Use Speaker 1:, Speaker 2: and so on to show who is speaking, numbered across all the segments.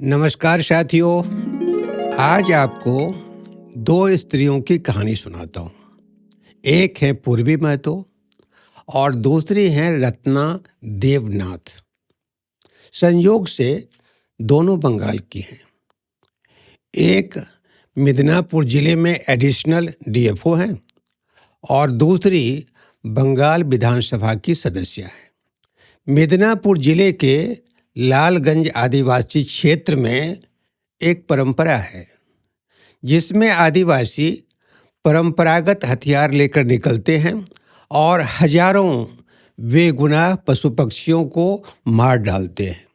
Speaker 1: नमस्कार साथियों। आज आपको दो स्त्रियों की कहानी सुनाता हूँ। एक है पूर्वी महतो और दूसरी है रत्ना देवनाथ। संयोग से दोनों बंगाल की हैं। एक मिदनापुर जिले में एडिशनल डीएफओ हैं और दूसरी बंगाल विधानसभा की सदस्य हैं। मिदनापुर जिले के लालगंज आदिवासी क्षेत्र में एक परंपरा है जिसमें आदिवासी परंपरागत हथियार लेकर निकलते हैं और हजारों बेगुनाह पशु पक्षियों को मार डालते हैं।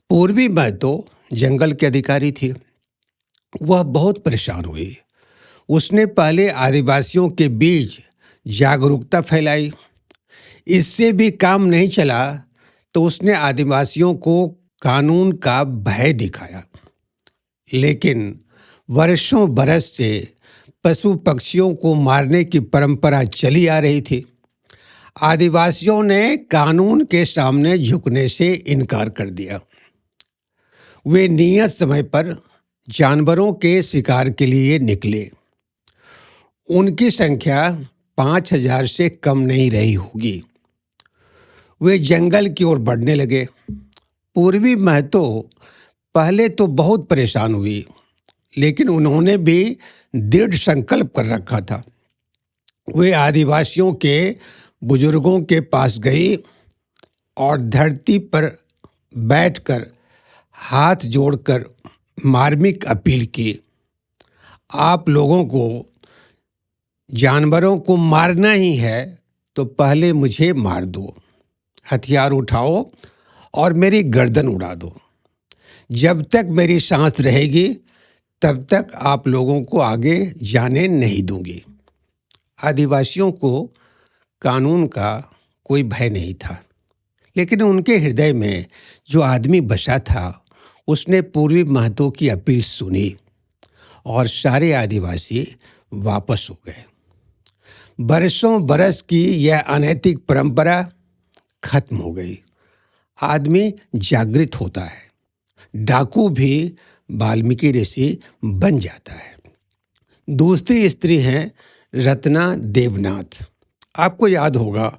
Speaker 1: पूर्वी महतो जंगल के अधिकारी थी। वह बहुत परेशान हुई। उसने पहले आदिवासियों के बीच जागरूकता फैलाई। इससे भी काम नहीं चला तो उसने आदिवासियों को कानून का भय दिखाया। लेकिन वर्षों बरस से पशु पक्षियों को मारने की परंपरा चली आ रही थी। आदिवासियों ने कानून के सामने झुकने से इनकार कर दिया। वे नियत समय पर जानवरों के शिकार के लिए निकले। उनकी संख्या 5,000 से कम नहीं रही होगी। वे जंगल की ओर बढ़ने लगे। पूर्वी महतो पहले तो बहुत परेशान हुई, लेकिन उन्होंने भी दृढ़ संकल्प कर रखा था। वे आदिवासियों के बुजुर्गों के पास गई और धरती पर बैठकर हाथ जोड़कर मार्मिक अपील की, आप लोगों को जानवरों को मारना ही है तो पहले मुझे मार दो। हथियार उठाओ और मेरी गर्दन उड़ा दो। जब तक मेरी सांस रहेगी तब तक आप लोगों को आगे जाने नहीं दूंगी। आदिवासियों को कानून का कोई भय नहीं था, लेकिन उनके हृदय में जो आदमी बसा था उसने पूर्वी महतो की अपील सुनी और सारे आदिवासी वापस हो गए। बरसों बरस की यह अनैतिक परंपरा खत्म हो गई। आदमी जागृत होता है। डाकू भी वाल्मीकि ऋषि बन जाता है। दूसरी स्त्री हैं रत्ना देवनाथ। आपको याद होगा,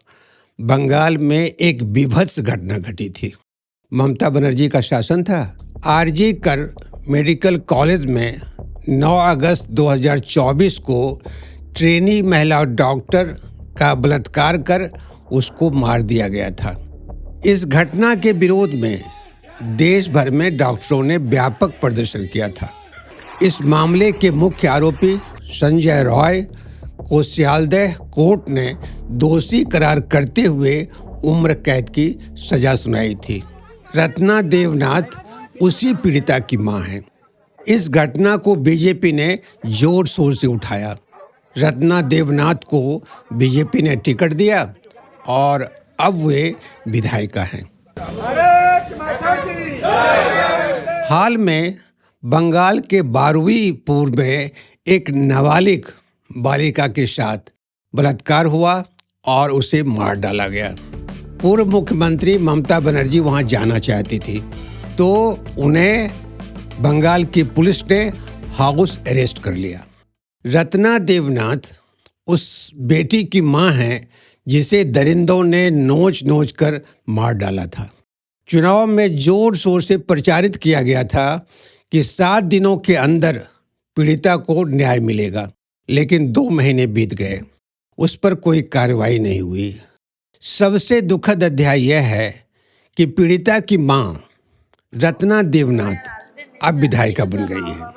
Speaker 1: बंगाल में एक विभत्स घटना घटी थी। ममता बनर्जी का शासन था। आरजी कर मेडिकल कॉलेज में 9 अगस्त 2024 को ट्रेनी महिला डॉक्टर का बलात्कार कर उसको मार दिया गया था। इस घटना के विरोध में देश भर में डॉक्टरों ने व्यापक प्रदर्शन किया था। इस मामले के मुख्य आरोपी संजय रॉय को सियालदह कोर्ट ने दोषी करार करते हुए उम्र कैद की सजा सुनाई थी। रत्ना देवनाथ उसी पीड़िता की मां हैं। इस घटना को बीजेपी ने जोर शोर से उठाया। रत्ना देवनाथ को बीजेपी ने टिकट दिया और अब वे विधायिका हैं। हाल में बंगाल के बारुईपुर में एक नाबालिग बालिका के साथ बलात्कार हुआ और उसे मार डाला गया। पूर्व मुख्यमंत्री ममता बनर्जी वहां जाना चाहती थी तो उन्हें बंगाल की पुलिस ने हाउस अरेस्ट कर लिया। रत्ना देवनाथ उस बेटी की मां हैं जिसे दरिंदों ने नोच नोच कर मार डाला था। चुनाव में जोर शोर से प्रचारित किया गया था कि 7 दिनों के अंदर पीड़िता को न्याय मिलेगा, लेकिन 2 महीने बीत गए, उस पर कोई कार्रवाई नहीं हुई। सबसे दुखद अध्याय यह है कि पीड़िता की मां रत्ना देवनाथ अब विधायिका बन गई है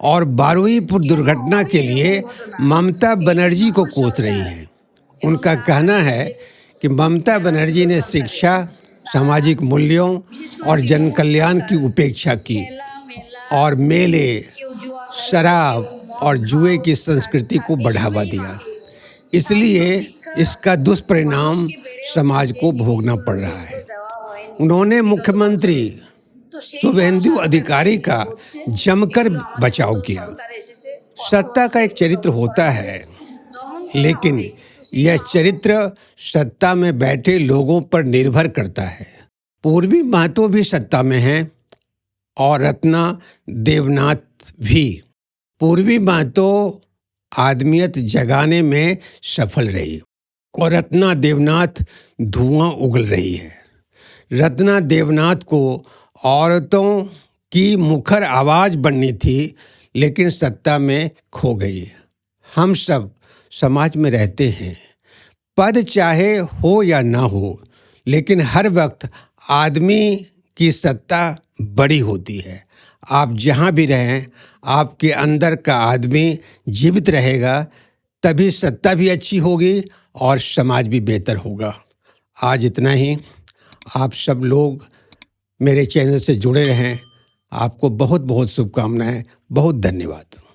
Speaker 1: और बारुईपुर दुर्घटना के लिए ममता बनर्जी को कोस रही है। उनका कहना है कि ममता बनर्जी ने शिक्षा, सामाजिक मूल्यों और जन कल्याण की उपेक्षा की और मेले, शराब और जुए की संस्कृति को बढ़ावा दिया। इसलिए इसका दुष्परिणाम समाज को भोगना पड़ रहा है। उन्होंने मुख्यमंत्री शुभेंदु अधिकारी का जमकर बचाव किया। सत्ता का एक चरित्र होता है, लेकिन यह चरित्र सत्ता में बैठे लोगों पर निर्भर करता है। पूर्वी महतो भी सत्ता में हैं और रत्ना देवनाथ भी। पूर्वी महतो आदमियत जगाने में सफल रही और रत्ना देवनाथ धुआं उगल रही है। रत्ना देवनाथ को औरतों की मुखर आवाज़ बननी थी, लेकिन सत्ता में खो गई। हम सब समाज में रहते हैं, पद चाहे हो या ना हो, लेकिन हर वक्त आदमी की सत्ता बड़ी होती है। आप जहाँ भी रहें, आपके अंदर का आदमी जीवित रहेगा, तभी सत्ता भी अच्छी होगी और समाज भी बेहतर होगा। आज इतना ही। आप सब लोग मेरे चैनल से जुड़े रहें। आपको बहुत बहुत शुभकामनाएं। बहुत धन्यवाद।